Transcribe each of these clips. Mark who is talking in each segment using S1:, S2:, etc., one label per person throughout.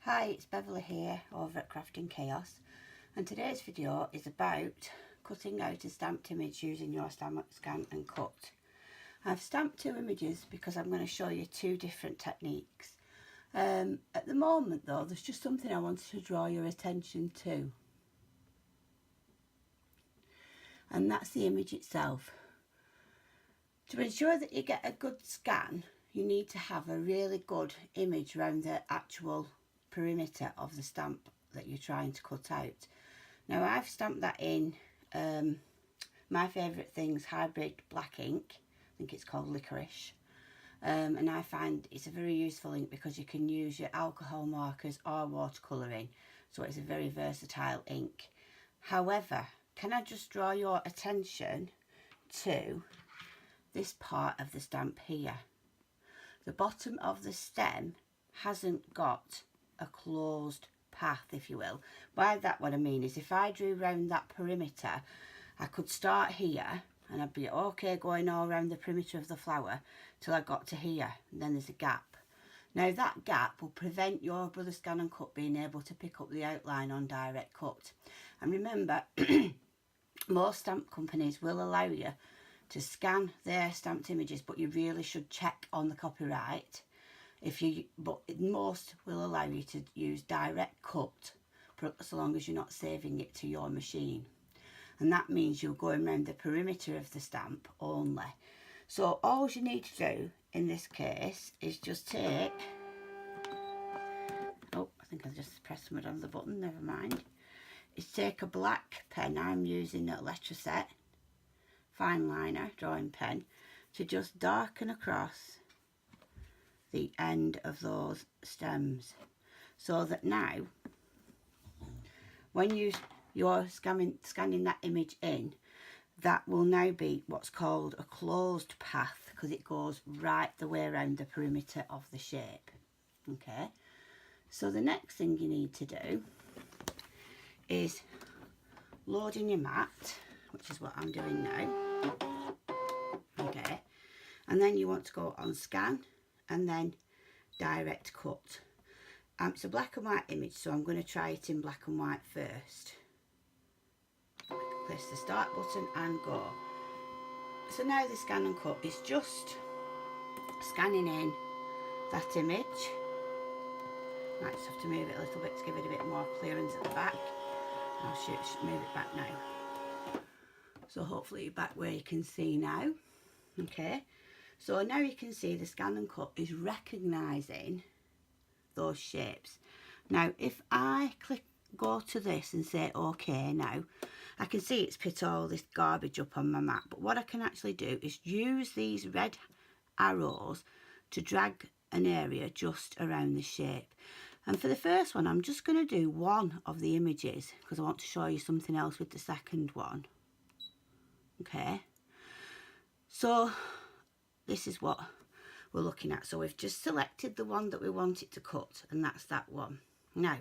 S1: Hi, it's Beverly here over at Crafty Chaos, and today's video is about cutting out a stamped image using your stamp scan and cut. I've stamped two images because I'm going to show you two different techniques. At the moment though, there's just something I wanted to draw your attention to, and that's the image itself. To ensure that you get a good scan, you need to have a really good image around the actual perimeter of the stamp that you're trying to cut out. Now I've stamped that in my favourite thing's hybrid black ink. I think it's called Licorice, and I find it's a very useful ink because you can use your alcohol markers or watercolouring, so it's a very versatile ink. However, can I just draw your attention to this part of the stamp here? The bottom of the stem hasn't got a closed path, if you will. By that, what I mean is if I drew round that perimeter, I could start here and I'd be okay going all around the perimeter of the flower till I got to here, and then there's a gap. Now that gap will prevent your brother scan and cut being able to pick up the outline on direct cut. And remember, most stamp companies will allow you to scan their stamped images, but you really should check on the copyright. But most will allow you to use direct cut so long as you're not saving it to your machine, and that means you're going around the perimeter of the stamp only. So all you need to do in this case is just take, oh, I think I just pressed something on the button, never mind, is take a black pen. I'm using a licorice fine liner drawing pen to just darken across the end of those stems, so that now when you're scanning that image in, that will now be what's called a closed path, because it goes right the way around the perimeter of the shape. Okay, so the next thing you need to do is load in your mat, which is what I'm doing now. Okay, and then you want to go on scan and then direct cut. It's a black and white image, so I'm going to try it in black and white first. Press the start button and go. So now the scan and cut is just scanning in that image. Might just have to move it a little bit to give it a bit more clearance at the back. I'll move it back now. So hopefully you're back where you can see now. Okay, so now you can see the scan and cut is recognising those shapes. Now if I go to this and say OK now, I can see it's put all this garbage up on my mat, but what I can actually do is use these red arrows to drag an area just around the shape. And for the first one, I'm just going to do one of the images because I want to show you something else with the second one. Okay, so this is what we're looking at. So we've just selected the one that we want it to cut, and that's that one. Now,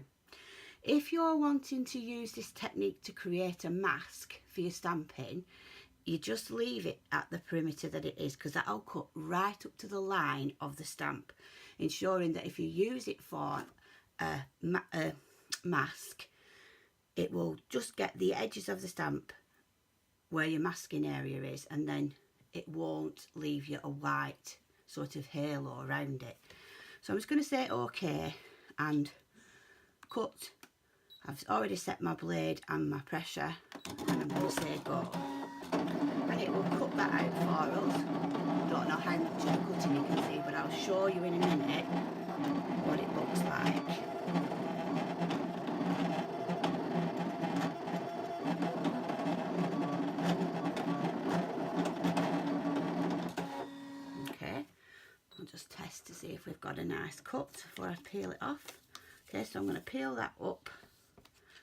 S1: if you're wanting to use this technique to create a mask for your stamping, you just leave it at the perimeter that it is, because that'll cut right up to the line of the stamp, ensuring that if you use it for a mask, it will just get the edges of the stamp where your masking area is, and then it won't leave you a white sort of halo around it. So I'm just going to say OK and cut. I've already set my blade and my pressure, and I'm going to say go, and it will cut that out for us. Don't know how much of the cutting you can see, but I'll show you in a minute what it looks like. Just test to see if we've got a nice cut before I peel it off. Okay, so I'm going to peel that up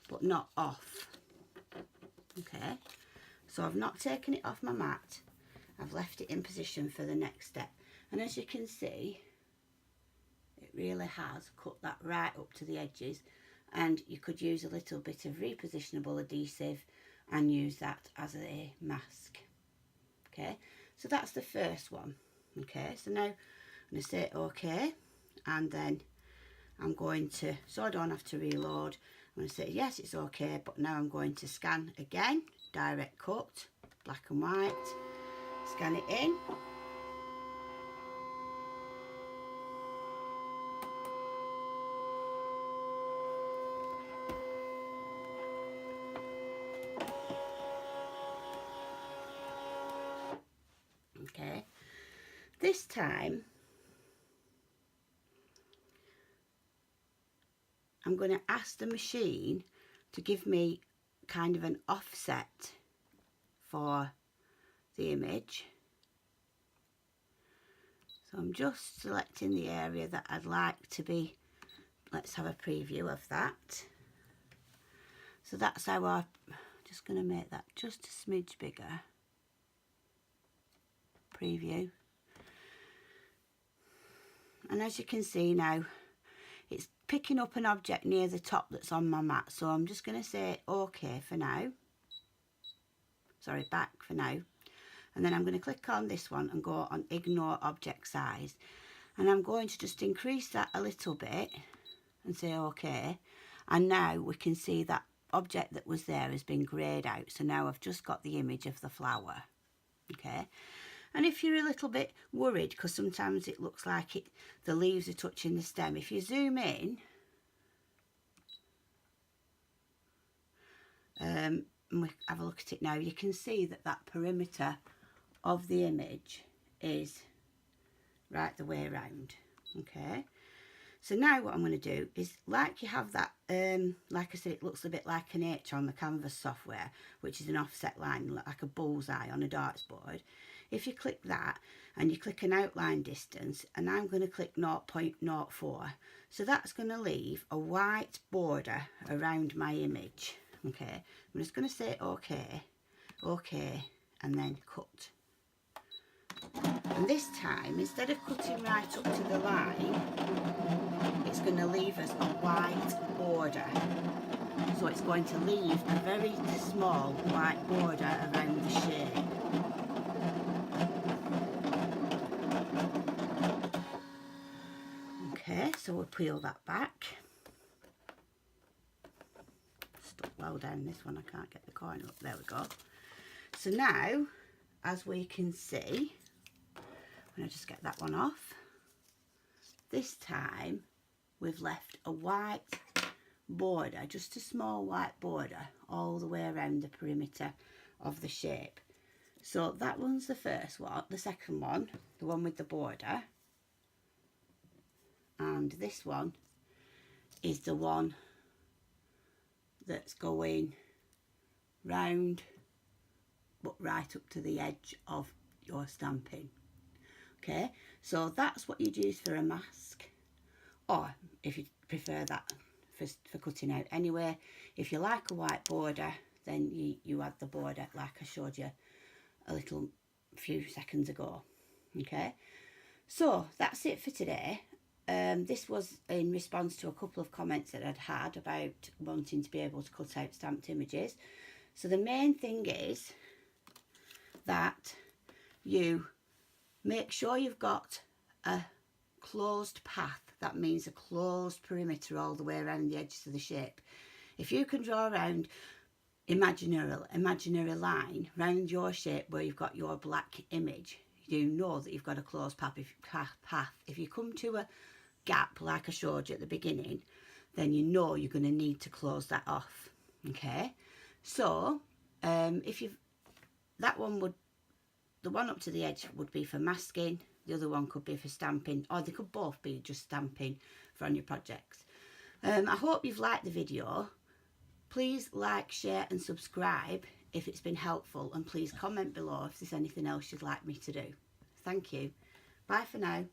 S1: but not off. Okay, so I've not taken it off my mat, I've left it in position for the next step, and as you can see, it really has cut that right up to the edges, and you could use a little bit of repositionable adhesive and use that as a mask. Okay, so that's the first one. Okay, so now I'm going to say OK, and then I'm going to, so I don't have to reload, I'm going to say yes, it's okay, but now I'm going to scan again, direct cut, black and white, scan it in. Okay, this time I'm going to ask the machine to give me kind of an offset for the image. So I'm just selecting the area that I'd like to be. Let's have a preview of that. So that's how I'm just going to make that just a smidge bigger. Preview. And as you can see now, it's picking up an object near the top that's on my mat. So I'm just going to say OK for now. Sorry, back for now. And then I'm going to click on this one and go on ignore object size. And I'm going to just increase that a little bit and say OK. And now we can see that object that was there has been greyed out. So now I've just got the image of the flower. Okay. And if you're a little bit worried, because sometimes it looks like the leaves are touching the stem, if you zoom in, and we have a look at it now, you can see that that perimeter of the image is right the way around. Okay, so now what I'm going to do is, like you have that, like I said, it looks a bit like an H on the canvas software, which is an offset line, like a bullseye on a darts board. If you click that and you click an outline distance, and I'm going to click 0.04, so that's going to leave a white border around my image. Okay, I'm just going to say OK, OK, and then cut. And this time, instead of cutting right up to the line, it's going to leave us a white border. So it's going to leave a very small white border around the shape. Okay, so we'll peel that back. Stuck well down this one, I can't get the corner up, there we go. So now, as we can see, I'm going to just get that one off. This time we've left a white border, just a small white border all the way around the perimeter of the shape. So that one's the first one, the second one, the one with the border. And this one is the one that's going round but right up to the edge of your stamping. Okay, so that's what you'd use for a mask, or if you prefer that for cutting out. Anyway, if you like a white border, then you add the border like I showed you a few seconds ago. Okay, so that's it for today. This was in response to a couple of comments that I'd had about wanting to be able to cut out stamped images. So the main thing is that you make sure you've got a closed path. That means a closed perimeter all the way around the edges of the shape. If you can draw around imaginary line round your shape where you've got your black image, you know that you've got a closed path. If you come to a gap like I showed you at the beginning, then you know you're going to need to close that off. Okay, so if you've that one would, the one up to the edge would be for masking, the other one could be for stamping, or they could both be just stamping for on your projects. I hope you've liked the video. Please like, share and subscribe if it's been helpful, and please comment below if there's anything else you'd like me to do. Thank you. Bye for now.